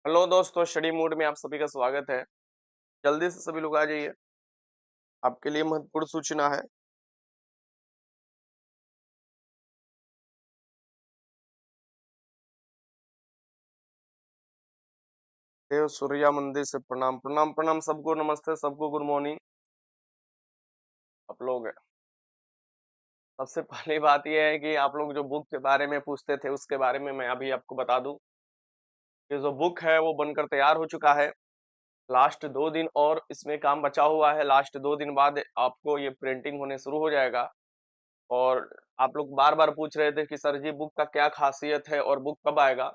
Hello दोस्तों, study mood में आप सभी का स्वागत है। जल्दी से सभी लोग आ जाइए। आपके लिए महत्वपूर्ण सूचना है। देव सूर्या मंदिर से प्रणाम प्रणाम प्रणाम सबको, नमस्ते सबको, गुड मॉर्निंग। आप लोग सबसे पहली बात यह है कि आप लोग जो बुक के बारे में पूछते थे उसके बारे में मैं अभी आपको बता दूं कि जो बुक है वो बनकर तैयार हो चुका है। लास्ट 2 दिन और इसमें काम बचा हुआ है। लास्ट 2 दिन बाद आपको ये प्रिंटिंग होने शुरू हो जाएगा। और आप लोग बार बार पूछ रहे थे कि सर जी बुक का क्या खासियत है और बुक कब आएगा।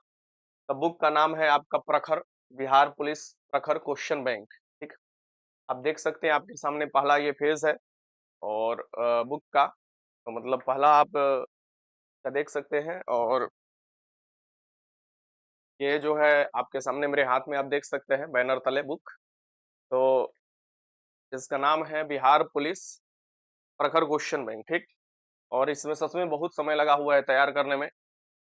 तो बुक का नाम है आपका प्रखर, बिहार पुलिस प्रखर क्वेश्चन बैंक। ठीक, आप देख सकते हैं आपके सामने पहला ये फेज है। और बुक का तो मतलब पहला आप का देख सकते हैं। और ये जो है आपके सामने मेरे हाथ में आप देख सकते हैं बैनर तले बुक। तो इसका नाम है बिहार पुलिस प्रखर क्वेश्चन बैंक। ठीक, और इसमें सच में बहुत समय लगा हुआ है तैयार करने में।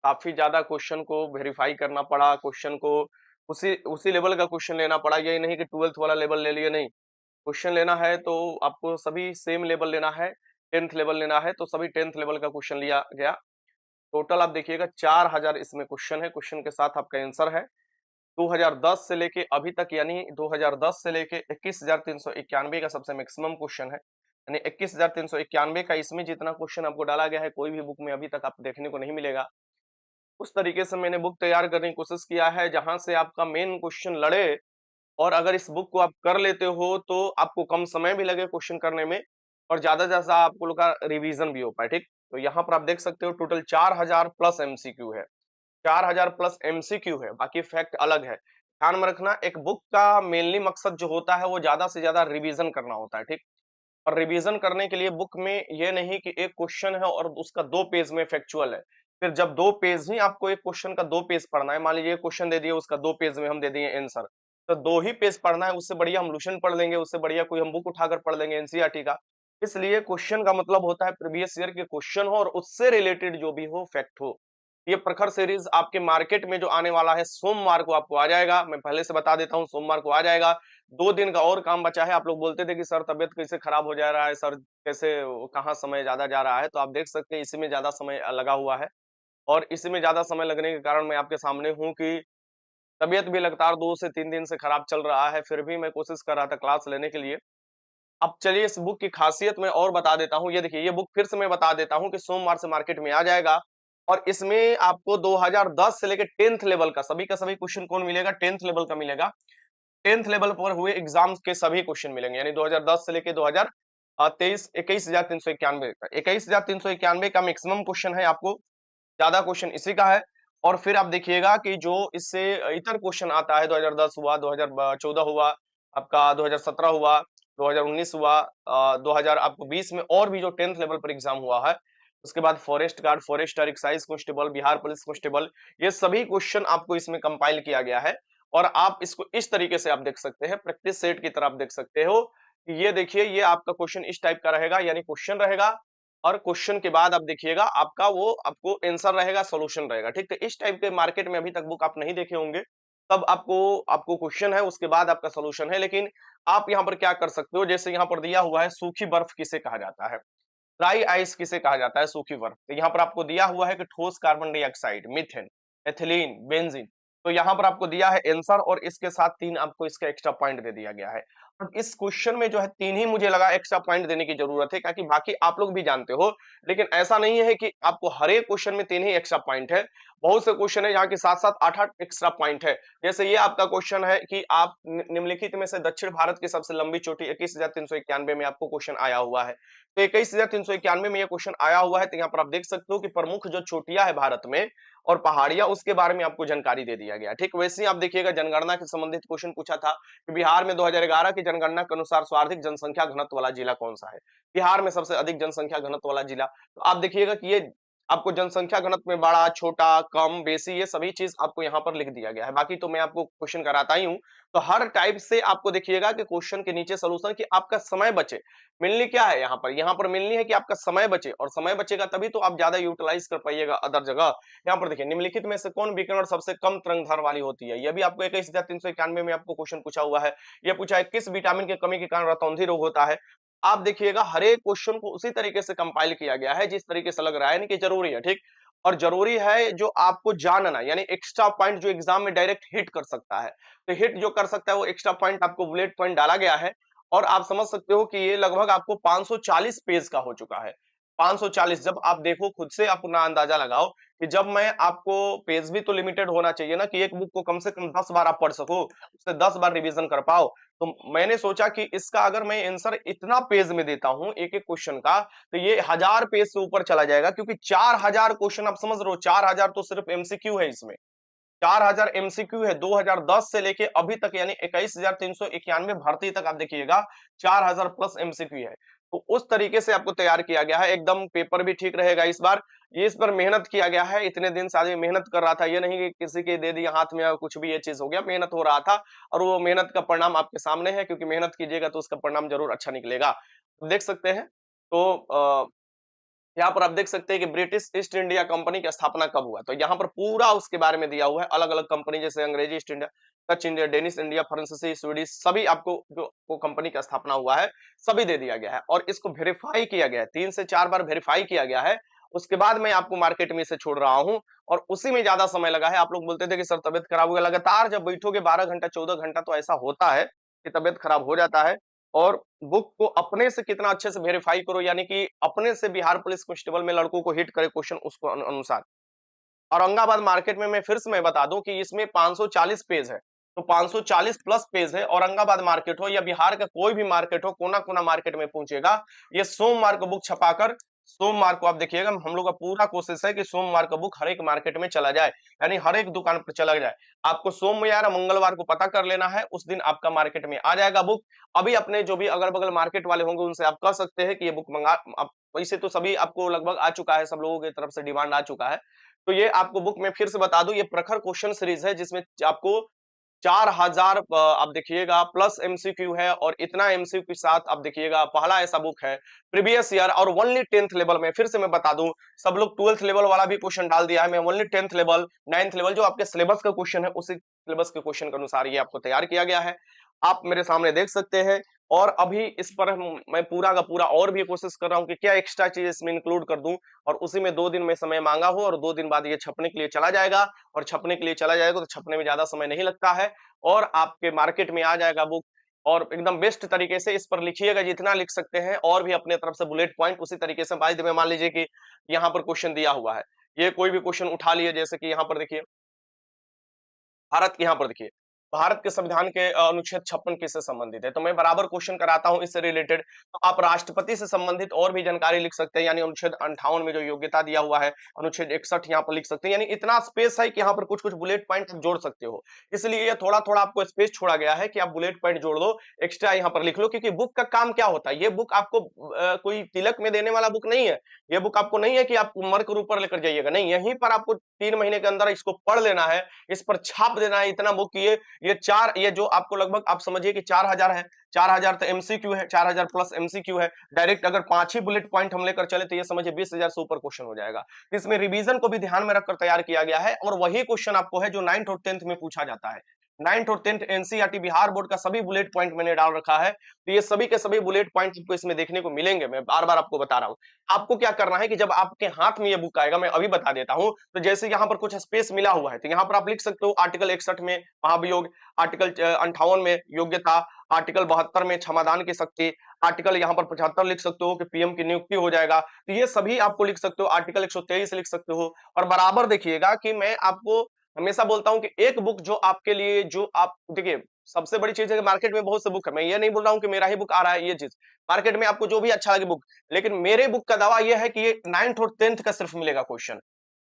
काफी ज्यादा क्वेश्चन को वेरीफाई करना पड़ा, क्वेश्चन को उसी उसी लेवल का क्वेश्चन लेना पड़ा। ये नहीं कि 12th वाला लेवल ले लिए, नहीं। क्वेश्चन लेना है तो आपको सभी सेम लेवल लेना है। 10th लेवल लेना है तो सभी 10th लेवल का क्वेश्चन लिया गया। टोटल आप देखिएगा 4000 इसमें क्वेश्चन है। क्वेश्चन के साथ आपका आंसर है। 2010 से लेके अभी तक, यानी 2010 से लेके 21,391 का सबसे मैक्सिमम क्वेश्चन है। यानी 21,391 का इसमें जितना क्वेश्चन आपको डाला गया है कोई भी बुक में अभी तक आप देखने को नहीं मिलेगा। उस तरीके से मैंने बुक तैयार करने की कोशिश किया है जहां से आपका मेन क्वेश्चन लड़े। और अगर इस बुक को आप कर लेते हो तो आपको कम समय भी लगे क्वेश्चन करने में, और ज्यादा से ज्यादा आपको लोग का रिवीजन भी हो पाए। ठीक, तो यहाँ पर आप देख सकते हो टोटल 4000 प्लस एमसीक्यू है। 4000 प्लस एमसीक्यू है, बाकी फैक्ट अलग है। ध्यान में रखना, एक बुक का मेनली मकसद जो होता है वो ज्यादा से ज्यादा रिवीजन करना होता है। ठीक, और रिवीजन करने के लिए बुक में ये नहीं कि एक क्वेश्चन है और उसका 2 पेज में फैक्चुअल है। फिर जब 2 पेज ही आपको एक क्वेश्चन का 2 पेज पढ़ना है, मान लीजिए क्वेश्चन दे दिए उसका 2 पेज में हम दे दिए आंसर, तो 2 ही पेज पढ़ना है। उससे बढ़िया हम लुसेंट पढ़ लेंगे, उससे बढ़िया कोई हम बुक उठाकर पढ़ लेंगे एनसीईआरटी का। इसलिए क्वेश्चन का मतलब होता है प्रीवियस ईयर के क्वेश्चन हो और उससे रिलेटेड जो भी हो, फैक्ट हो। ये प्रखर सीरीज आपके मार्केट में जो आने वाला है सोमवार को आपको आ जाएगा। मैं पहले से बता देता हूँ, सोमवार को आ जाएगा। 2 दिन का और काम बचा है। आप लोग बोलते थे कि सर तबियत कैसे खराब हो जा रहा है, सर कैसे कहाँ समय ज्यादा जा रहा है, तो आप देख सकते हैं इसी में ज्यादा समय लगा हुआ है। और इसी में ज्यादा समय लगने के कारण मैं आपके सामने हूँ कि तबियत भी लगातार 2 से 3 दिन से खराब चल रहा है, फिर भी मैं कोशिश कर रहा था क्लास लेने के लिए। अब चलिए इस बुक की खासियत मैं और बता देता हूँ। ये देखिए, ये बुक फिर से मैं बता देता हूँ कि सोमवार से मार्केट में आ जाएगा। और इसमें आपको 2010 से लेकर 10th लेवल का सभी का सभी क्वेश्चन कौन मिलेगा, 10th लेवल का मिलेगा। 10th लेवल पर हुए एग्जाम्स के सभी क्वेश्चन मिलेंगे, यानी 2010 से लेके 2023 21,391 का 21,391 का मैक्सिमम क्वेश्चन है। आपको ज्यादा क्वेश्चन इसी का है। और फिर आप देखिएगा कि जो इससे इतर क्वेश्चन आता है, 2010 हुआ, 2014 हुआ, आपका 2017 हुआ, 2019 हुआ, 2000 आपको 20 में, और भी जो 10th लेवल पर एग्जाम हुआ है। उसके बाद forest guard, forester, excise constable, Bihar police constable, ये सभी क्वेश्चन आपको इसमें कंपाइल किया गया है। और आप इसको इस तरीके से आप देख सकते हैं, प्रैक्टिस सेट की तरह आप देख सकते हो कि ये देखिए, ये आपका क्वेश्चन इस टाइप का रहेगा, यानी क्वेश्चन रहेगा और क्वेश्चन के बाद आप देखिएगा आपका वो आपको आंसर रहेगा, सॉल्यूशन रहेगा। ठीक, तो इस टाइप के मार्केट में अभी तक बुक आप नहीं देखे होंगे। तब आपको आपको क्वेश्चन है, उसके बाद आपका सॉल्यूशन है। लेकिन आप यहाँ पर क्या कर सकते हो, जैसे यहाँ पर दिया हुआ है सूखी बर्फ किसे कहा जाता है, ड्राई आइस किसे कहा जाता है, सूखी बर्फ। तो यहाँ पर आपको दिया हुआ है कि ठोस carbon dioxide, methane, ethylene, benzene. तो यहाँ पर आपको दिया है आंसर और इसके साथ 3 आपको इसका एक्स्ट्रा पॉइंट दे दिया गया है। अब इस क्वेश्चन में जो है 3 ही मुझे लगा एक्स्ट्रा पॉइंट देने की जरूरत है, क्योंकि बाकी आप लोग भी जानते हो। लेकिन ऐसा नहीं है कि आपको हर एक क्वेश्चन में 3 ही एक्स्ट्रा पॉइंट है। बहुत से क्वेश्चन है यहाँ के साथ साथ 8-8 एक्स्ट्रा पॉइंट है। जैसे ये आपका क्वेश्चन है कि आप निम्नलिखित में से दक्षिण भारत की सबसे लंबी चोटी 21,391 में आपको क्वेश्चन आया हुआ है। तो 21,391 में ये क्वेश्चन आया हुआ है। तो यहाँ पर आप देख सकते हो कि प्रमुख जो चोटियां है भारत में और पहाड़ियां, उसके बारे में आपको जानकारी दे दिया गया। ठीक, वैसे ही आप देखिएगा जनगणना के संबंधित क्वेश्चन पूछा था कि बिहार में 2011 की जनगणना के अनुसार सर्वाधिक जनसंख्या घनत्व वाला जिला कौन सा है। बिहार में सबसे अधिक जनसंख्या घनत्व वाला जिला, तो आप देखिएगा कि ये आपको जनसंख्या घनत्व में बड़ा, छोटा, कम, बेसी ये सभी चीज़ आपको यहाँ पर लिख दिया गया है। बाकी तो मैं आपको क्वेश्चन कराता ही हूँ। तो हर टाइप से आपको देखिएगा कि क्वेश्चन के नीचे सॉल्यूशन कि आपका समय बचे। मेनली क्या है यहाँ पर? यहाँ पर मेनली है कि आपका समय बचे और समय बचेगा तभी तो आप ज़्यादा यूटिलाइज़ कर पाइएगा अदर जगह। यहाँ पर देखिए निम्नलिखित में से कौन विकिरण सबसे कम तरंग दैर्ध्य वाली होती है? ये भी आपको 21391 में आपको क्वेश्चन पूछा हुआ है। ये पूछा है किस विटामिन की कमी के कारण रतौंधी रोग होता है? आप देखिएगा हर एक क्वेश्चन को उसी तरीके से कंपाइल किया गया है जिस तरीके से लग रहा है, यानी कि जरूरी है, ठीक? और जरूरी है जो आपको जानना, यानी एक्स्ट्रा पॉइंट जो एग्जाम में डायरेक्ट हिट कर सकता है। तो हिट जो कर सकता है वो एक्स्ट्रा पॉइंट आपको बुलेट पॉइंट डाला गया है और आप समझ सकते हो कि ये लगभग आपको 540 पेज का हो चुका है। 540 जब आप देखो खुद से अपना अंदाजा लगाओ कि जब मैं आपको पेज भी तो लिमिटेड होना चाहिए ना कि एक बुक को कम से कम 10 बार आप पढ़ सको, उससे 10 बार रिवीजन कर पाओ। तो मैंने सोचा कि इसका अगर मैं आंसर इतना पेज में देता हूँ एक-एक क्वेश्चन का, तो ये 1000 पेज से ऊपर चला जाएगा क्योंकि 4000 क्वेश्चन आप समझ रहे हो 4000 तो सिर्फ एमसीक्यू है इसमें। 4000 एमसीक्यू है 2010 से लेके अभी तक यानी 21391 भर्ती तक आप देखिएगा 4000 प्लस एमसीक्यू है। तो उस तरीके से आपको तैयार किया गया है, एकदम पेपर भी ठीक रहेगा इस बार। ये इस पर मेहनत किया गया है, इतने दिन से आदमी मेहनत कर रहा था, ये नहीं कि किसी के दे दिया हाथ में और कुछ भी ये चीज़ हो गया, मेहनत हो रहा था और वो मेहनत का परिणाम आपके सामने है क्योंकि मेहनत कीजिएगा तो उसका परिणाम ज़रूर अच्छा निकलेगा। देख सकते हैं तो यहाँ पर आप देख सकते हैं कि ब्रिटिश ईस्ट इंडिया कंपनी की स्थापना कब हुआ? तो यहाँ पर पूरा उसके बारे में दिया हुआ है, अलग-अलग कंपनी जैसे अंग्रेजी east India, Dutch India, Danish India, फ्रांसीसी, स्वीडिश सभी आपको जो वो कंपनी का स्थापना हुआ है, सभी दे दिया गया है और इसको वेरीफाई किया गया है, 3 से 4 बार वेरीफाई किया गया है। उसके बाद मैं आपको मार्केट में इसे छोड़ रहा हूँ और उसी में ज़्यादा समय लगा है। आप लोग बोलते थे कि सर तबीयत खराब हो गया, लगातार जब बैठोगे 12 घंटा, 14 घंटा तो ऐसा होता है कि तबीयत खराब हो जाता है और बुक को अपने से कितना अच्छे से वेरीफाई करो यानी कि अपने से बिहार पुलिस कांस्टेबल में लड़कों को हिट करे क्वेश्चन उसको अनुसार। औरंगाबाद मार्केट में मैं बता दूं कि इसमें 540 पेज है। तो 540 प्लस पेज है। औरंगाबाद मार्केट हो या बिहार का कोई भी मार्केट हो, कोना-कोना मार्केट में पहुंचेगा। ये सोमवार को बुक छपाकर सोमवार को आप देखिएगा हम लोग का पूरा कोशिश है कि सोमवार का बुक हर एक मार्केट में चला जाए, यानी हर एक दुकान पर चला जाए। आपको सोमवार या मंगलवार को पता कर लेना है, उस दिन आपका मार्केट में आ जाएगा बुक। अभी अपने जो भी अगल-बगल मार्केट वाले होंगे उनसे आप कह सकते हैं कि ये बुक मंगा आप वैसे तो सभी आपको लगभग आ चुका है, सब लोगों की तरफ से डिमांड आ चुका है। तो ये आपको बुक मैं फिर से बता दूं, ये प्रखर क्वेश्चन सीरीज है जिसमें आपको 4000 आप देखिएगा प्लस एमसीक्यू है और इतना एमसीक्यू के साथ आप देखिएगा पहला ऐसा बुक है प्रीवियस ईयर और ओनली 10th लेवल में। फिर से मैं बता दूं, सब लोग 12th लेवल वाला भी क्वेश्चन डाल दिया है, मैं only 10th level 9th level जो आपके सिलेबस का क्वेश्चन है उसी सिलेबस के क्वेश्चन के अनुसार ये आपको तैयार किया गया है। आप मेरे सामने देख सकते हैं और अभी इस पर मैं पूरा का पूरा और भी कोशिश कर रहा हूँ कि क्या एक्स्ट्रा चीज इसमें इंक्लूड कर दूं और उसी में 2 दिन में समय मांगा हो और 2 दिन बाद ये छपने के लिए चला जाएगा और छपने के लिए चला जाएगा तो छपने में ज्यादा समय नहीं लगता है और आपके मार्केट में आ जाएगा बुक और एकदम बेस्ट तरीके से इस पर लिखिएगा जितना लिख सकते हैं और भी अपने तरफ से बुलेट पॉइंट उसी तरीके से बाद में मान लीजिए कि यहाँ पर क्वेश्चन दिया हुआ है, ये कोई भी क्वेश्चन उठा लिए जैसे कि यहाँ पर देखिए भारत के यहाँ पर देखिए, भारत के संविधान के अनुच्छेद 56 किससे संबंधित है? तो मैं बराबर क्वेश्चन कराता हूँ इससे रिलेटेड। तो आप राष्ट्रपति से संबंधित और भी जानकारी लिख सकते हैं, यानी अनुच्छेद 58 में जो योग्यता दिया हुआ है, अनुच्छेद 61 यहाँ पर लिख सकते हैं, यानी इतना स्पेस है कि यहाँ पर कुछ-कुछ बुलेट पॉइंट आप जोड़ सकते हो। इसलिए ये थोड़ा-थोड़ा आपको स्पेस छोड़ा गया है कि आप बुलेट पॉइंट जोड़ दो, एक्स्ट्रा यहाँ पर लिख लो क्योंकि बुक का काम क्या होता है? ये बुक आपको कोई तिलक में देने वाला बुक नहीं है। ये बुक आपको नहीं है कि आप मर कर ऊपर लेकर जाइएगा, नहीं, यहीं पर आपको 3 महीने के अंदर इसको पढ़ लेना है, इस पर छाप देना है इतना बुक ये जो आपको लगभग आप समझिए कि 4000 है, 4000 तो एमसीक्यू है, 4000 प्लस एमसीक्यू है। डायरेक्ट अगर 5 ही बुलेट पॉइंट हम लेकर चले तो ये समझिए 20000 से ऊपर क्वेश्चन हो जाएगा। तो इसमें रिवीजन को भी ध्यान में रखकर तैयार किया गया है और वही क्वेश्चन आपको है जो 9th और 10th में पूछा जाता है। 9th और 10th एनसीईआरटी बिहार बोर्ड का सभी बुलेट पॉइंट मैंने डाल रखा है। तो ये सभी के सभी बुलेट पॉइंट आपको इसमें देखने को मिलेंगे। मैं बार-बार आपको बता रहा हूँ। आपको क्या करना है कि जब आपके हाथ में ये बुक आएगा, मैं अभी बता देता हूँ। तो जैसे यहाँ पर कुछ स्पेस मिला हुआ है, तो यहाँ पर आप लिख सकते हो आर्टिकल 61 में महाभियोग, आर्टिकल 58 में योग्यता, आर्टिकल 72 में क्षमादान की शक्ति, आर्टिकल यहाँ पर 75 लिख सकते हो कि पीएम की नियुक्ति हो जाएगा। तो ये सभी आपको लिख सकते हो, आर्टिकल 123 लिख सकते हो और बराबर देखिएगा कि मैं आपको हमेशा बोलता हूँ कि एक बुक जो आपके लिए जो आप देखिए सबसे बड़ी चीज़ है कि मार्केट में बहुत से बुक है। मैं ये नहीं बोल रहा हूँ कि मेरा ही बुक आ रहा है ये चीज़। मार्केट में आपको जो भी अच्छा लगे बुक, लेकिन मेरे बुक का दावा ये है कि ये 9th और 10th का सिर्फ मिलेगा क्वेश्चन।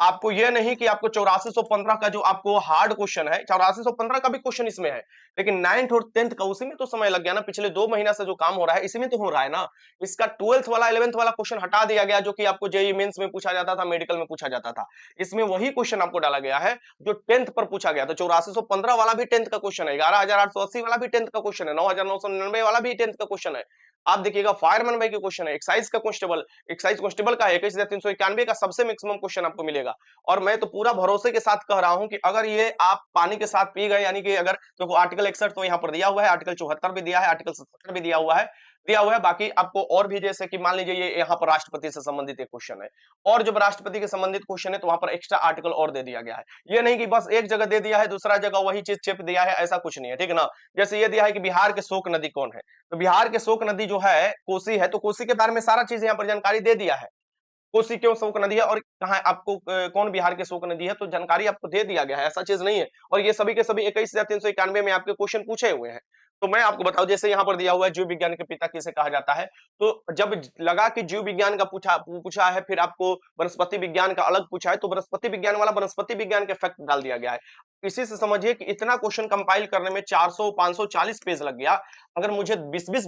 आपको ये नहीं कि आपको 8415 का जो आपको हार्ड क्वेश्चन है, 8415 का भी क्वेश्चन इसमें है, लेकिन 9th और 10th का उसी में तो समय लग गया ना, पिछले 2 महीना से जो काम हो रहा है इसी में तो हो रहा है ना। इसका 12th वाला 11th वाला क्वेश्चन हटा दिया गया, जो कि आपको जेईई मेंस में पूछा जाता था, मेडिकल में पूछा जाता था। इसमें वही क्वेश्चन आपको डाला गया है जो 10th पर पूछा गया था। 8415 वाला भी 10th का क्वेश्चन है, 11880 वाला भी 10th का क्वेश्चन है, 9999 वाला भी 10th का क्वेश्चन है। आप देखिएगा फायरमैन भाई के क्वेश्चन है, एक्साइज का कांस्टेबल, एक्साइज कांस्टेबल का 21391 का सबसे मैक्सिमम क्वेश्चन आपको मिलेगा। और मैं तो पूरा भरोसे के साथ कह रहा हूं कि अगर ये आप पानी के साथ पी गए, यानी कि अगर देखो आर्टिकल 61 तो यहाँ पर दिया हुआ है, आर्टिकल 74 भी दिया है, आर्टिकल 77 भी दिया हुआ है। बाकी आपको और भी, जैसे कि मान लीजिए ये यहाँ पर राष्ट्रपति से संबंधित एक क्वेश्चन है, और जब राष्ट्रपति के संबंधित क्वेश्चन है तो वहां पर एक्स्ट्रा आर्टिकल और दे दिया गया है। ये नहीं कि बस एक जगह दे दिया है, दूसरा जगह वही चीज चिप दिया है, ऐसा कुछ नहीं है, ठीक है ना। जैसे ये दिया है कि बिहार के शोक नदी कौन है, तो बिहार के शोक नदी जो है कोसी है, तो कोसी के बारे में सारा चीज यहाँ पर जानकारी दे दिया है। कोसी क्यों शोक नदी है और कहाँ आपको कौन बिहार के शोक नदी है, तो जानकारी आपको दे दिया गया है, ऐसा चीज नहीं है। और ये सभी के सभी 21391 में आपके क्वेश्चन पूछे हुए हैं। तो मैं आपको बताऊं, जैसे यहाँ पर दिया हुआ है जीव विज्ञान के पिता किसे कहा जाता है, तो जब लगा कि जीव विज्ञान का पूछा है, फिर आपको वनस्पति विज्ञान का अलग पूछा है, तो वनस्पति विज्ञान वाला वनस्पति विज्ञान के फैक्ट डाल दिया गया है। इसी से समझिए कि इतना क्वेश्चन कंपाइल करने में 400 540 पेज लग गया। अगर मुझे 20-20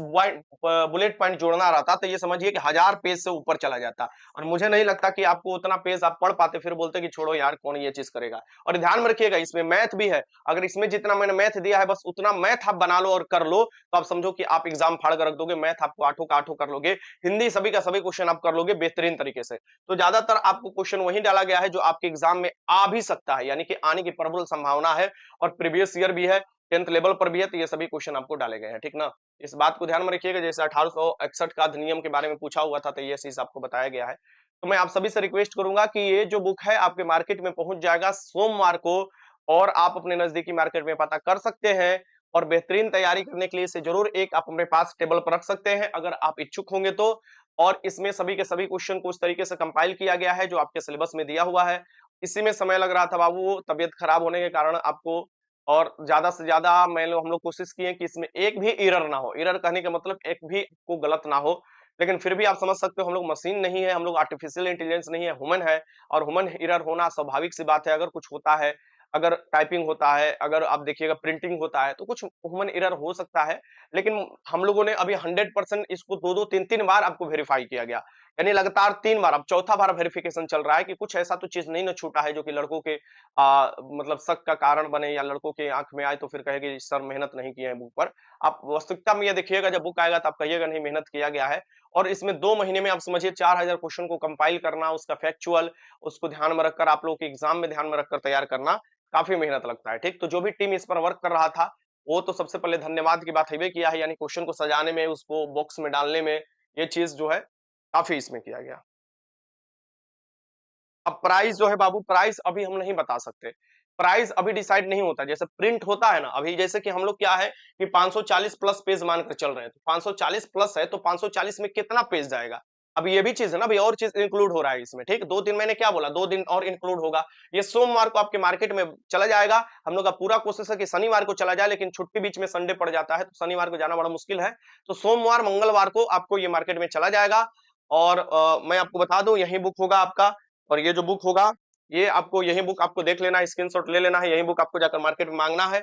बुलेट पॉइंट जोड़ना रहता तो ये समझिए कि 1000 पेज से ऊपर चला जाता। और मुझे नहीं लगता कि आपको उतना पेज आप पढ़ पाते, फिर बोलते कि छोड़ो यार कौन ये चीज करेगा। और ध्यान में रखिएगा इसमें मैथ भी है, अगर इसमें जितना मैंने मैथ दिया है बस उतना मैथ आप बना लो और कर लो, तो आप समझो कि आप एग्जाम फाड़ कर रख दोगे। मैथ आपको आठों का आठों कर लोगे, हिंदी सभी का सभी क्वेश्चन आप कर लोगे बेहतरीन तरीके से। तो ज्यादातर आपको क्वेश्चन वही डाला गया है जो आपके एग्जाम में आ भी सकता है, यानी कि आने की प्रबल संभावना है, और प्रीवियस ईयर भी है, 10th लेवल पर भी है, तो ये सभी क्वेश्चन आपको डाले गए हैं, ठीक ना। इस बात को ध्यान में रखिएगा, जैसे 1861 का अधिनियम के बारे में पूछा हुआ था, तो ये चीज आपको बताया गया है। तो मैं आप सभी से रिक्वेस्ट करूंगा कि ये जो बुक है आपके मार्केट में पहुंच जाएगा सोमवार को, और आप अपने नजदीकी मार्केट में पता कर सकते हैं। और बेहतरीन तैयारी करने के लिए इसे जरूर एक आप अपने पास टेबल पर रख सकते हैं, अगर आप इच्छुक होंगे तो। और इसमें सभी के सभी क्वेश्चन को उस तरीके से कंपाइल किया गया है जो आपके सिलेबस में दिया हुआ है। इसी में समय लग रहा था बाबू, तबियत खराब होने के कारण आपको, और ज्यादा से ज्यादा हम लोग कोशिश किए कि इसमें एक भी एरर ना हो। एरर कहने का मतलब एक भी को गलत ना हो, लेकिन फिर भी आप समझ सकते हो हम लोग मशीन नहीं है, हम लोग आर्टिफिशियल इंटेलिजेंस नहीं है, ह्यूमन है। और ह्यूमन एरर होना स्वाभाविक सी बात है। अगर कुछ होता है, अगर टाइपिंग होता है, अगर आप देखिएगा प्रिंटिंग होता है, तो कुछ ह्यूमन एरर हो सकता है। लेकिन हम लोगों ने अभी 100% इसको 2-2 3-3 बार आपको वेरीफाई किया गया, यानी लगातार 3 बार, अब चौथा बार वेरिफिकेशन चल रहा है कि कुछ ऐसा तो चीज नहीं ना छूटा है जो कि लड़कों के मतलब शक का कारण बने, या लड़कों के आंख में आए तो फिर कहे कि सर मेहनत नहीं किए हैं बुक पर। आप वास्तविकता में ये देखिएगा, जब बुक आएगा तो आप कहिएगा नहीं मेहनत किया गया है। और इसमें 2 महीने में आप समझिए 4000 क्वेश्चन को कंपाइल करना, उसका फैक्चुअल, उसको ध्यान में रखकर आप लोगों के एग्जाम में ध्यान में रखकर तैयार करना काफी मेहनत लगता है, ठीक। तो जो भी टीम इस पर वर्क कर रहा था, वो तो सबसे पहले धन्यवाद की बात है किया है, यानी क्वेश्चन को सजाने में, उसको बॉक्स में डालने में, ये चीज जो है काफी इसमें किया गया। अब प्राइस जो है बाबू, प्राइस अभी हम नहीं बता सकते। प्राइस अभी डिसाइड नहीं होता, जैसे प्रिंट होता है ना, अभी जैसे कि हम लोग क्या है कि 540 प्लस पेज मानकर चल रहे हैं, तो 540 प्लस है तो 540 में कितना पेज जाएगा। अब ये भी चीज है ना भाई, और चीज इंक्लूड हो रहा है इसमें, ठीक। 2 दिन मैंने क्या बोला, 2 दिन और इंक्लूड होगा। ये सोमवार को आपके मार्केट में चला जाएगा। हम लोग का पूरा कोशिश है कि शनिवार को चला जाए, लेकिन छुट्टी बीच में संडे पड़ जाता है, तो शनिवार को जाना बड़ा मुश्किल है। तो सोमवार मंगलवार को आपको ये मार्केट में चला जाएगा। और मैं आपको बता दूं, यही बुक होगा आपका। और ये जो बुक होगा, ये आपको, यही बुक आपको देख लेना है, स्क्रीनशॉट ले लेना है, यही बुक आपको जाकर मार्केट में मांगना है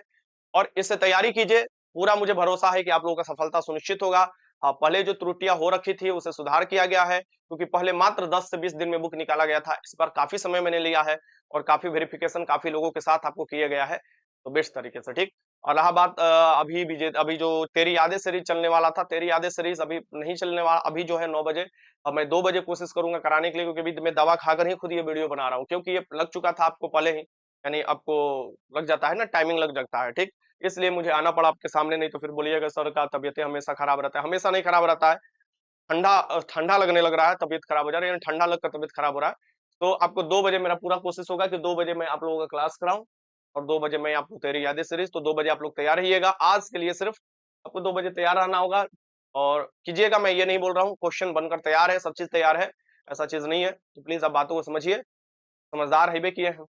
और इससे तैयारी कीजिए। पूरा मुझे भरोसा है कि आप लोगों का सफलता सुनिश्चित होगा। पहले जो त्रुटियां हो रखी थी उसे सुधार किया गया है, क्योंकि पहले मात्र 10 से 20 दिन में बुक निकाला गया था। इस बार काफी समय मैंने लिया है, और काफी वेरिफिकेशन काफी लोगों के साथ आपको किया गया है, तो बेस्ट तरीके से, ठीक। और रहा बात अभी जो तेरी यादें सीरीज चलने वाला था, तेरी यादें सीरीज अभी नहीं चलने वाला, अभी जो है 9 बजे। अब मैं 2 बजे कोशिश करूंगा कराने के लिए, क्योंकि अभी मैं दवा खाकर ही खुद ये वीडियो बना रहा हूँ, क्योंकि ये लग चुका था आपको पहले ही, यानी आपको लग जाता है ना, टाइमिंग लग जाता है, ठीक। इसलिए मुझे आना पड़ा आपके सामने, नहीं तो फिर बोलिएगा सर का तबीयतें हमेशा खराब रहता है। हमेशा नहीं खराब रहता है, ठंडा लगने लग रहा है, तबीयत खराब हो जा रही है, ठंडा लगकर तबीयत खराब हो रहा है। तो आपको 2 बजे मेरा पूरा कोशिश होगा कि 2 बजे मैं आप लोगों का क्लास कराऊं, और 2 बजे मैं आपको तेरी यादें सीरीज, तो 2 बजे आप लोग तैयार रहिएगा। आज के लिए सिर्फ आपको 2 बजे तैयार रहना होगा, और कीजिएगा। मैं ये नहीं बोल रहा हूँ क्वेश्चन बनकर तैयार है, सब चीज तैयार है, ऐसा चीज नहीं है। तो प्लीज आप बातों को समझिए, समझदार है किए हैं।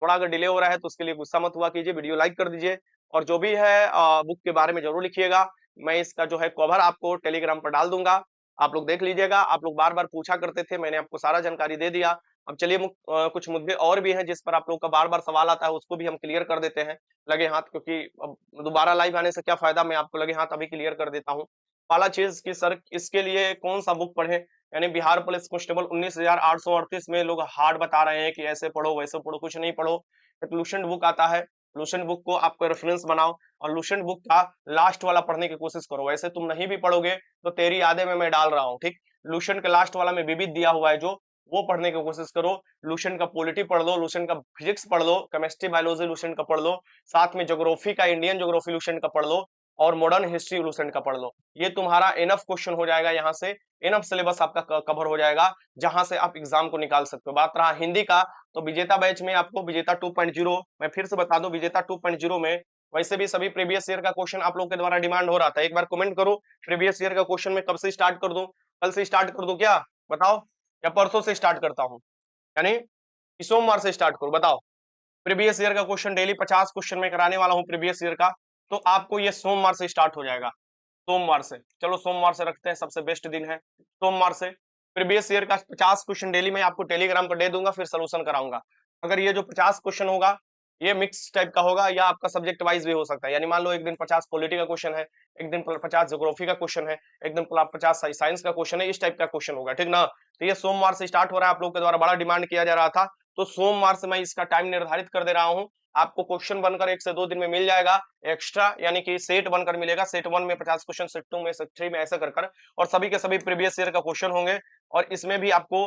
थोड़ा अगर डिले हो रहा है तो उसके लिए गुस्सा मत हुआ कीजिए, वीडियो लाइक कर दीजिए। और जो भी है बुक के बारे में जरूर लिखिएगा। मैं इसका जो है कवर आपको टेलीग्राम पर डाल दूंगा, आप लोग देख लीजिएगा। आप लोग बार बार पूछा करते थे, मैंने आपको सारा जानकारी दे दिया। अब चलिए कुछ मुद्दे और भी हैं जिस पर आप लोग का बार-बार सवाल आता है, उसको भी हम क्लियर कर देते हैं लगे हाथ, क्योंकि अब दोबारा लाइव आने से क्या फ़ायदा, मैं आपको लगे हाथ अभी क्लियर कर देता हूँ। पहला चीज़ कि सर इसके लिए कौन-सा बुक पढ़ें? यानी बिहार पुलिस कांस्टेबल 19,838 में लोग हार्ड बता रहे हैं कि ऐसे पढ़ो, वैसे पढ़ो, कुछ नहीं पढ़ो। एक लुसेंट बुक आता है, लुसेंट बुक को आपको रेफरेंस बनाओ और लुसेंट बुक का लास्ट वाला पढ़ने की कोशिश करो। वैसे तुम नहीं भी पढ़ोगे तो तेरी यादें में मैं डाल रहा हूँ, ठीक? लुसेंट के लास्ट वाला में विविध दिया हुआ है जो, वो पढ़ने की कोशिश करो। लुसेंट का पॉलिटी पढ़ लो, लुसेंट का फिजिक्स पढ़ लो, केमिस्ट्री, बायोलॉजी लुसेंट का पढ़ लो, साथ में ज्योग्राफी का, इंडियन ज्योग्राफी लुसेंट का पढ़ लो और मॉडर्न हिस्ट्री लुसेंट का पढ़ लो। ये तुम्हारा इनफ क्वेश्चन हो जाएगा, यहाँ से इनफ सिलेबस आपका कवर हो जाएगा, जहां से आप एग्जाम को निकाल सकते हो। बात रहा हिंदी का, तो विजेता बैच में आपको विजेता 2.0, मैं फिर से बता दूं विजेता 2.0 में वैसे भी सभी प्रीवियस ईयर का क्वेश्चन आप लोग के द्वारा डिमांड हो रहा था। एक बार कमेंट करो, प्रीवियस ईयर का क्वेश्चन मैं कब से स्टार्ट कर दूं? कल से स्टार्ट कर दूं क्या? बताओ, या परसों से स्टार्ट करता हूं? यानी कि सोमवार से स्टार्ट करूं? बताओ। प्रीवियस ईयर का क्वेश्चन डेली 50 क्वेश्चन में कराने वाला हूं प्रीवियस ईयर का, तो आपको ये सोमवार से स्टार्ट हो जाएगा। सोमवार से, चलो सोमवार से रखते हैं, सबसे बेस्ट दिन है सोमवार से। प्रीवियस ईयर का 50 क्वेश्चन डेली मैं आपको टेलीग्राम पर दे दूंगा, फिर सोल्यूशन कराऊंगा। अगर ये जो 50 क्वेश्चन होगा ये मिक्स टाइप का होगा या आपका सब्जेक्ट वाइज भी हो सकता है। यानी मान लो एक दिन 50 पॉलिटी का क्वेश्चन है, एक दिन 50 ज्योग्राफी का क्वेश्चन है, एक दिन 50 साइंस का क्वेश्चन है, इस टाइप का क्वेश्चन होगा, ठीक ना? तो ये सोमवार से स्टार्ट हो रहा है, आप लोग के द्वारा बड़ा डिमांड किया जा रहा था, तो सोमवार से मैं इसका टाइम निर्धारित कर दे रहा हूँ। आपको क्वेश्चन बनकर 1 से 2 दिन में मिल जाएगा एक्स्ट्रा, यानी कि सेट बनकर मिलेगा। सेट 1 में 50 क्वेश्चन, सेट 2 में, सेट 3 में, ऐसा कर और सभी के सभी प्रीवियस ईयर का क्वेश्चन होंगे। और इसमें भी आपको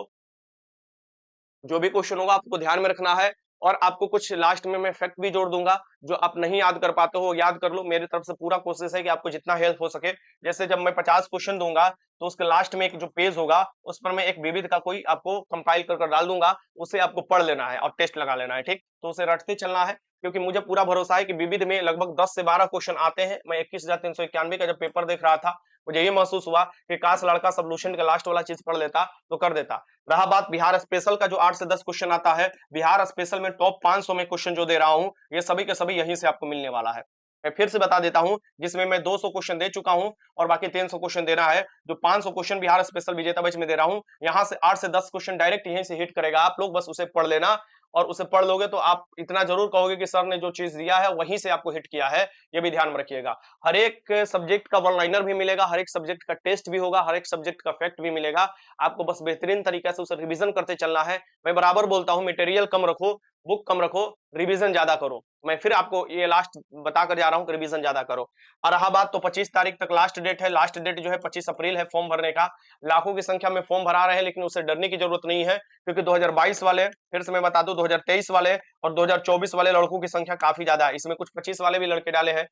जो भी क्वेश्चन होगा आपको ध्यान में रखना है, और आपको कुछ लास्ट में मैं फैक्ट भी जोड़ दूंगा जो आप नहीं याद कर पाते हो, याद कर लो। मेरी तरफ से पूरा कोशिश है कि आपको जितना हेल्प हो सके। जैसे जब मैं 50 क्वेश्चन दूंगा तो उसके लास्ट में एक जो पेज होगा उस पर मैं एक विविध का कोई आपको कंपाइल कर डाल दूंगा, उसे आपको पढ़ लेना है और टेस्ट लगा लेना है, ठीक? तो उसे रटते चलना है, क्योंकि मुझे पूरा भरोसा है कि विविध में लगभग 10 से 12 क्वेश्चन आते हैं। मैं 21,391 का जब पेपर देख रहा था, मुझे ये महसूस हुआ कि काश लड़का सब लुसेंट का लास्ट वाला चीज पढ़ लेता तो कर देता। रहा बात बिहार स्पेशल का, जो 8 से 10 क्वेश्चन आता है, बिहार स्पेशल में टॉप 500 में क्वेश्चन जो दे रहा हूं, ये सभी के सभी यहीं से आपको मिलने वाला है। मैं फिर से बता देता हूं, जिसमें मैं 200 क्वेश्चन दे चुका हूं और बाकी 300 क्वेश्चन देना है। जो 500 क्वेश्चन बिहार स्पेशल विजेता बैच में दे रहा हूं, यहां से 8 से 10 क्वेश्चन डायरेक्ट यहीं से हिट करेगा। आप लोग बस उसे पढ़ लेना, और उसे पढ़ लोगे तो आप इतना जरूर कहोगे कि सर ने जो चीज दिया है वहीं से आपको हिट किया है। ये भी ध्यान में रखिएगा। हर एक सब्जेक्ट का वन लाइनर भी मिलेगा, हर एक सब्जेक्ट का टेस्ट भी होगा, हर एक सब्जेक्ट का फैक्ट भी मिलेगा। आपको बस बेहतरीन तरीके से उसे रिवीजन करते चलना है। मैं बराबर बोलता हूं, मटेरियल कम रखो, बुक कम रखो, रिवीजन ज्यादा करो। मैं फिर आपको ये लास्ट बताकर जा रहा हूं कि रिवीजन ज्यादा करो। और रहा बात, तो 25 तारीख तक लास्ट डेट है। लास्ट डेट जो है 25 अप्रैल है फॉर्म भरने का। लाखों की संख्या में फॉर्म भरा रहे हैं, लेकिन उससे डरने की जरूरत नहीं है, क्योंकि 2022 वाले, फिर से मैं बता दूं, 2023 वाले और 2024 वाले लड़कों की संख्या काफी ज्यादा है। इसमें कुछ 25 वाले भी लड़के डाले हैं।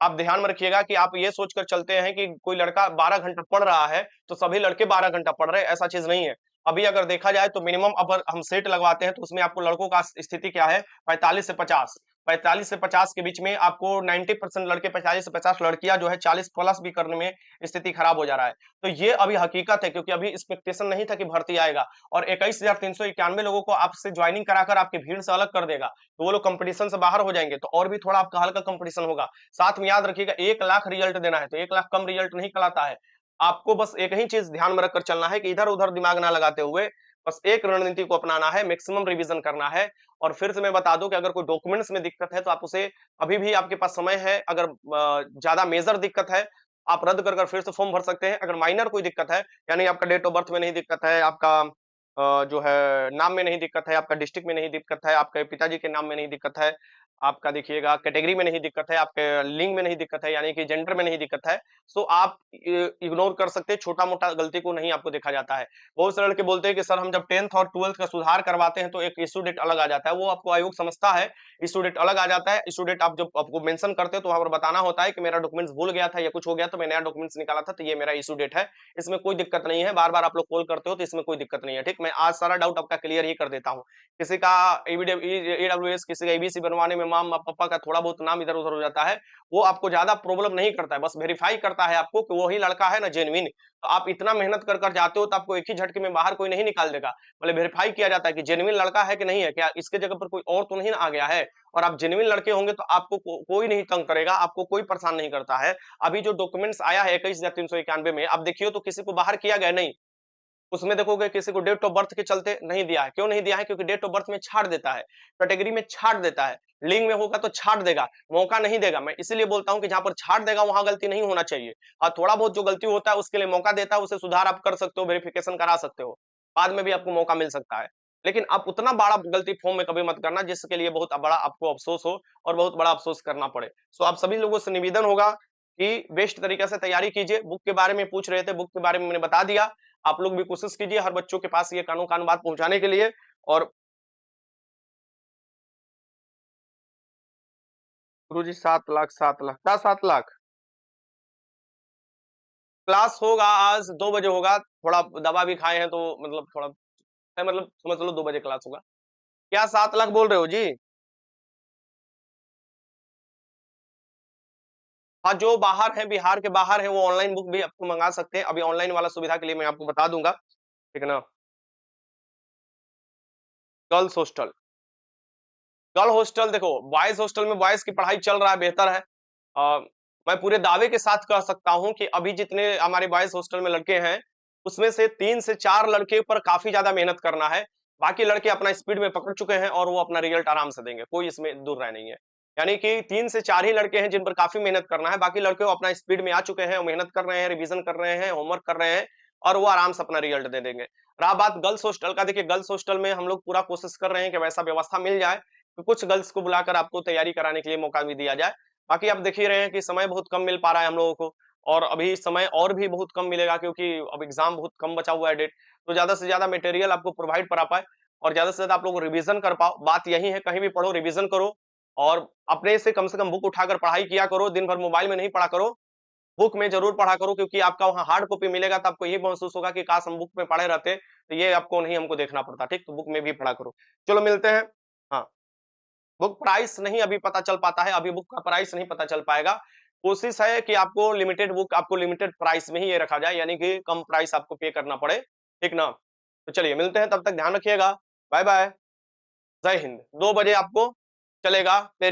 आप ध्यान में रखिएगा कि आप ये सोचकर चलते हैं कि कोई लड़का 12 घंटा पढ़ रहा है तो सभी लड़के 12 घंटा पढ़ रहे हैं, ऐसा चीज नहीं है। अभी अगर देखा जाए तो मिनिमम अगर हम सेट लगवाते हैं तो उसमें आपको लड़कों का स्थिति क्या है, 45 से 50, 45 से 50 के बीच में आपको 90% लड़के, 45 से 50 लड़कियां जो है 40 प्लस भी करने में स्थिति खराब हो जा रहा है। तो ये अभी हकीकत है, क्योंकि अभी एक्सपेक्टेशन नहीं था कि भर्ती आएगा, और 21,391 लोगों को आपसे ज्वाइनिंग कराकर आपकी भीड़ से अलग कर देगा, तो वो लोग कंपटीशन से बाहर हो जाएंगे, तो और भी थोड़ा आपका हल्का कंपटीशन होगा। साथ में याद रखिएगा 1 लाख रिजल्ट देना है, तो 1 लाख कम रिजल्ट नहीं कहलाता है। आपको बस एक ही चीज ध्यान में रखकर चलना है कि इधर उधर दिमाग ना लगाते हुए बस एक रणनीति को अपनाना है, मैक्सिमम रिवीजन करना है। और फिर से मैं बता दूं कि अगर कोई डॉक्यूमेंट्स में दिक्कत है तो आप उसे, अभी भी आपके पास समय है। अगर ज्यादा मेजर दिक्कत है, आप रद्द कर फिर से फॉर्म भर सकते हैं। अगर माइनर कोई दिक्कत है, यानी आपका डेट ऑफ बर्थ में नहीं दिक्कत है, आपका जो है नाम में नहीं दिक्कत है, आपका डिस्ट्रिक्ट में नहीं दिक्कत है, आपके पिताजी के नाम में नहीं दिक्कत है, आपका देखिएगा कैटेगरी में नहीं दिक्कत है, आपके लिंग में नहीं दिक्कत है, यानी कि जेंडर में नहीं दिक्कत है, सो आप इग्नोर कर सकते हैं। छोटा-मोटा गलती को नहीं आपको देखा जाता है। बहुत सारे लड़के बोलते हैं कि सर हम जब 10th और 12th का सुधार करवाते हैं तो एक इश्यू डेट अलग आ जाता है। वो आपको आयोग समझता है, इश्यू डेट अलग आ जाता है। इश्यू डेट आप जब आपको मेंशन करते हो तो वहां पर बताना होता है कि मेरा डॉक्यूमेंट्स भूल गया था या कुछ हो गया तो मैं नया डॉक्यूमेंट्स निकाला था, तो ये मेरा इश्यू डेट है। इसमें कोई दिक्कत नहीं है। बार-बार आप लोग कॉल करते हो तो इसमें कोई दिक्कत नहीं है, ठीक? मैं आज सारा डाउट आपका क्लियर ही कर देता हूँ। किसी का ईडब्ल्यूएस, किसी का एबीसी बनवाने में मामा पापा का थोड़ा बहुत नाम इधर उधर हो जाता है, वो आपको ज्यादा प्रॉब्लम नहीं करता है, बस वेरीफाई करता है आपको कि वही लड़का है ना जेन्युइन। तो आप इतना मेहनत कर कर जाते हो तो आपको एक ही झटके में बाहर कोई नहीं निकाल देगा। मतलब वेरीफाई किया जाता है कि जेन्युइन लड़का है कि नहीं है, क्या इसके जगह पर कोई और तो नहीं ना आ गया है। और आप जेन्युइन लड़के होंगे तो आपको कोई नहीं तंग करेगा, आपको कोई परेशान नहीं करता है। अभी जो डॉक्यूमेंट्स आया है 21,391 में, अब देखिए तो किसी को बाहर किया गया नहीं, उसमें देखोगे किसी को डेट ऑफ बर्थ के चलते नहीं दिया है। क्यों नहीं दिया है? क्योंकि डेट ऑफ बर्थ में छाँट देता है, कैटेगरी में छाँट देता है, लिंग में होगा तो छाँट देगा, मौका नहीं देगा। मैं इसीलिए बोलता हूँ कि जहाँ पर छाँट देगा वहाँ गलती नहीं होना चाहिए। हाँ, थोड़ा बहुत जो गलती होता है उसके लिए मौका देता है, उसे सुधार आप कर सकते हो, वेरिफिकेशन करा सकते हो। बाद में भी आपको मौका मिल सकता है। लेकिन आप उतना बड़ा गलती फॉर्म में कभी मत करना जिसके लिए बहुत बड़ा आपको अफ़सोस हो और बहुत बड़ा अफ़सोस करना पड़े। सो आप सभी लोगों से निवेदन होगा कि बेस्ट तरीके से तैयारी कीजिए। बुक के बारे में पूछ रहे थे, बुक के बारे में मैंने बता दिया। आप लोग भी कोशिश कीजिए हर बच्चों के पास ये कानो-कान बात पहुँचाने के लिए और गुरुजी 7 लाख 7 लाख, क्या 7 लाख? क्लास होगा आज 2 बजे होगा, थोड़ा दवा भी खाए हैं तो मतलब थोड़ा मतलब समझ लो 2 बजे क्लास होगा। क्या 7 लाख बोल रहे हो जी? हाँ, जो बाहर हैं, बिहार के बाहर हैं, वो ऑनलाइन बुक भी आपको मँगा सकते हैं। अभी ऑनलाइन वाला सुविधा के लिए मैं आपको बता दूँगा, ठीक है ना? गर्ल्स हॉस्टल, गर्ल हॉस्टल देखो, बॉयज़ हॉस्टल में बॉयज़ की पढ़ाई चल रहा है, बेहतर है। अ, मैं पूरे दावे के साथ कह सकता हूँ कि अभी जितने हमारे बॉयज़ हॉस्टल में लड़के हैं, उसमें से 3 से 4 लड़के पर काफ़ी ज़्यादा मेहनत करना है। बाकी लड़के अपना स्पीड में पकड़ चुके हैं और वो अपना रिज़ल्ट आराम से देंगे, कोई इसमें दूर राय नहीं है। यानी कि 3 से 4 ही लड़के हैं जिन पर काफ़ी मेहनत करना है, बाकी लड़के वो अपना स्पीड में आ चुके हैं, वो मेहनत कर रहे हैं, रिवीज़न कर रहे हैं, होमवर्क कर रहे हैं और वो आराम से अपना रिज़ल्ट दे देंगे। रहा बात गर्ल्स हॉस्टल का, देखिए गर्ल्स हॉस्टल में हम लोग पूरा कोशिश कर रहे हैं कि वैसा व्यवस्था मिल जाए, तो कुछ गर्ल्स को बुलाकर आपको तैयारी कराने के लिए मौका भी दिया जाए। बाकी आप देख ही रहे हैं कि समय बहुत कम मिल पा रहा है हम लोगों को और अभी समय और भी बहुत कम मिलेगा क्योंकि अब एग्ज़ाम बहुत कम बचा हुआ है डेट। तो ज़्यादा से ज़्यादा मटेरियल आपको प्रोवाइड करा पाएँ और ज़्यादा से ज़्यादा आप लोग रिवीज़न कर पाओ। बात यही है कहीं भी पढ़ो रिवीज़न करो और अपने से कम बुक उठाकर पढ़ाई किया करो, दिन भर मोबाइल में नहीं पढ़ा करो। बुक में ज़रूर पढ़ा करो क्योंकि आपका वहाँ हार्ड कॉपी मिलेगा तो आपको ये महसूस होगा कि काश हम बुक में पढ़े रहते, तो ये आपको नहीं हमको देखना पड़ता, ठीक? तो बुक में भी पढ़ा करो। चलो मिलते हैं। हाँ। बुक प्राइस नहीं अभी पता चल पाता है, अभी बुक का प्राइस नहीं पता चल पाएगा। कोशिश है कि आपको लिमिटेड बुक आपको लिमिटेड प्राइस में ही ये रखा जाए, यानी कि कम प्राइस आपको पे करना पड़े, ठीक ना? तो चलिए मिलते हैं, तब तक ध्यान रखिएगा। बाय-बाय, जय हिंद। 2 बजे आपको चलेगा मेरी